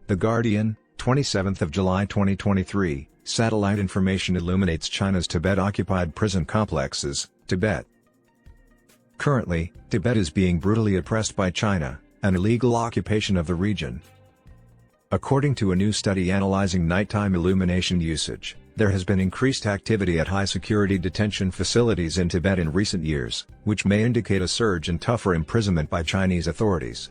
The Guardian, 27th of July 2023, satellite information illuminates China's Tibet-occupied prison complexes, Tibet. Currently, Tibet is being brutally oppressed by China, an illegal occupation of the region. According to a new study analyzing nighttime illumination usage, there has been increased activity at high-security detention facilities in Tibet in recent years, which may indicate a surge in tougher imprisonment by Chinese authorities.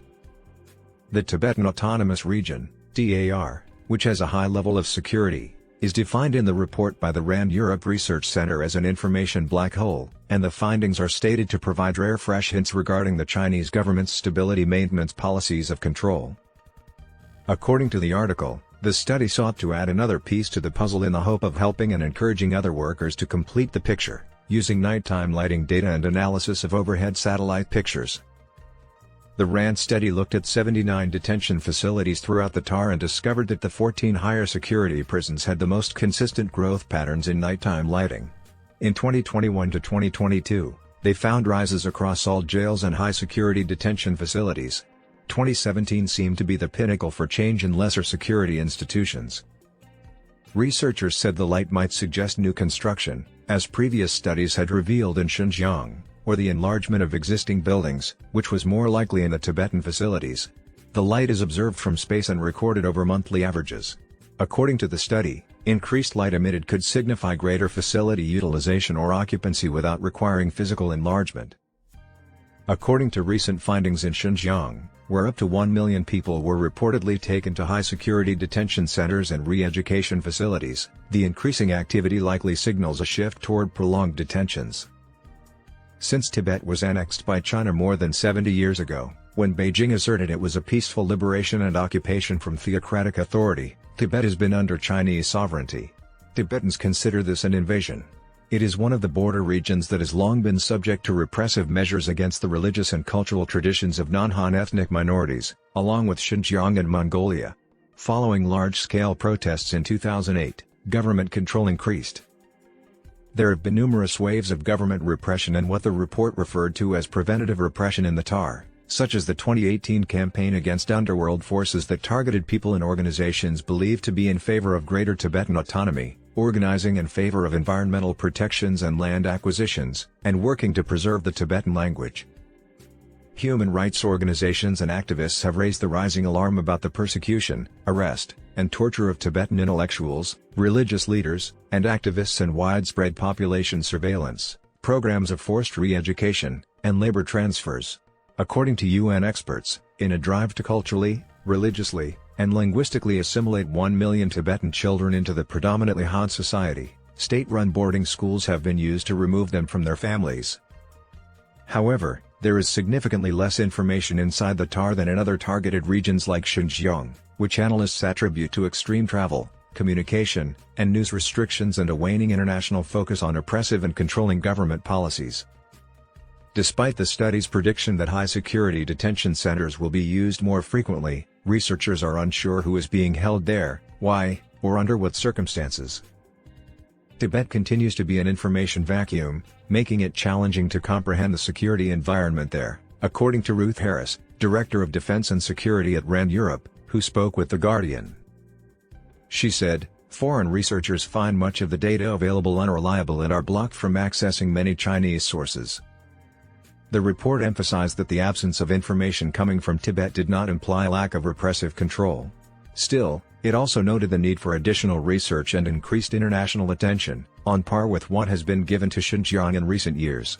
The Tibetan Autonomous Region, TAR, which has a high level of security, is defined in the report by the RAND Europe Research Center as an information black hole, and the findings are stated to provide rare fresh hints regarding the Chinese government's stability maintenance policies of control. According to the article, the study sought to add another piece to the puzzle in the hope of helping and encouraging other workers to complete the picture, using nighttime lighting data and analysis of overhead satellite pictures. The RAND study looked at 79 detention facilities throughout the TAR and discovered that the 14 higher security prisons had the most consistent growth patterns in nighttime lighting. In 2021 to 2022, they found rises across all jails and high-security detention facilities. 2017 seemed to be the pinnacle for change in lesser security institutions. Researchers said the light might suggest new construction, as previous studies had revealed in Xinjiang, or the enlargement of existing buildings, which was more likely in the Tibetan facilities. The light is observed from space and recorded over monthly averages. According to the study, increased light emitted could signify greater facility utilization or occupancy without requiring physical enlargement. According to recent findings in Xinjiang, where up to 1 million people were reportedly taken to high-security detention centers and re-education facilities, the increasing activity likely signals a shift toward prolonged detentions. Since Tibet was annexed by China more than 70 years ago, when Beijing asserted it was a peaceful liberation and occupation from theocratic authority, Tibet has been under Chinese sovereignty. Tibetans consider this an invasion. It is one of the border regions that has long been subject to repressive measures against the religious and cultural traditions of non-Han ethnic minorities, along with Xinjiang and Mongolia. Following large-scale protests in 2008, government control increased. There have been numerous waves of government repression and what the report referred to as preventative repression in the TAR, such as the 2018 campaign against underworld forces that targeted people and organizations believed to be in favor of greater Tibetan autonomy, organizing in favor of environmental protections and land acquisitions, and working to preserve the Tibetan language. Human rights organizations and activists have raised the rising alarm about the persecution, arrest, and torture of Tibetan intellectuals, religious leaders, and activists and widespread population surveillance, programs of forced re-education, and labor transfers. According to UN experts, in a drive to culturally, religiously, and linguistically assimilate 1 million Tibetan children into the predominantly Han society, state-run boarding schools have been used to remove them from their families. However, there is significantly less information inside the TAR than in other targeted regions like Xinjiang, which analysts attribute to extreme travel, communication, and news restrictions and a waning international focus on oppressive and controlling government policies. Despite the study's prediction that high-security detention centers will be used more frequently, researchers are unsure who is being held there, why, or under what circumstances. Tibet continues to be an information vacuum, making it challenging to comprehend the security environment there, according to Ruth Harris, Director of Defense and Security at RAND Europe, who spoke with The Guardian. She said, "Foreign researchers find much of the data available unreliable and are blocked from accessing many Chinese sources." The report emphasized that the absence of information coming from Tibet did not imply lack of repressive control. Still, it also noted the need for additional research and increased international attention, on par with what has been given to Xinjiang in recent years.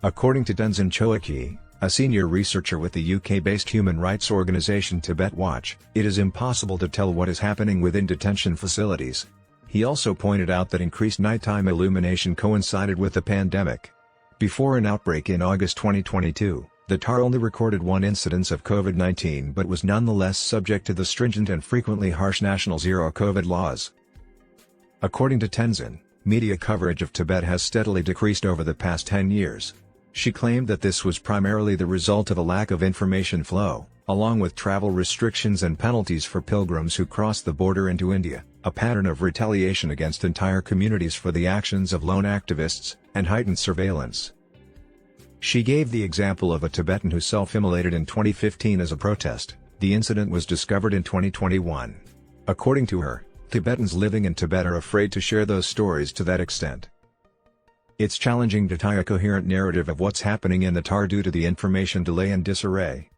According to Tenzin Choaki, a senior researcher with the UK-based human rights organization Tibet Watch, it is impossible to tell what is happening within detention facilities. He also pointed out that increased nighttime illumination coincided with the pandemic. Before an outbreak in August 2022, the TAR only recorded one incidence of COVID-19 but was nonetheless subject to the stringent and frequently harsh national zero-COVID laws. According to Tenzin, media coverage of Tibet has steadily decreased over the past 10 years. She claimed that this was primarily the result of a lack of information flow, along with travel restrictions and penalties for pilgrims who crossed the border into India, a pattern of retaliation against entire communities for the actions of lone activists, and heightened surveillance. She gave the example of a Tibetan who self-immolated in 2015 as a protest, The incident was discovered in 2021. According to her, Tibetans living in Tibet are afraid to share those stories to that extent. It's challenging to tie a coherent narrative of what's happening in the TAR due to the information delay and disarray.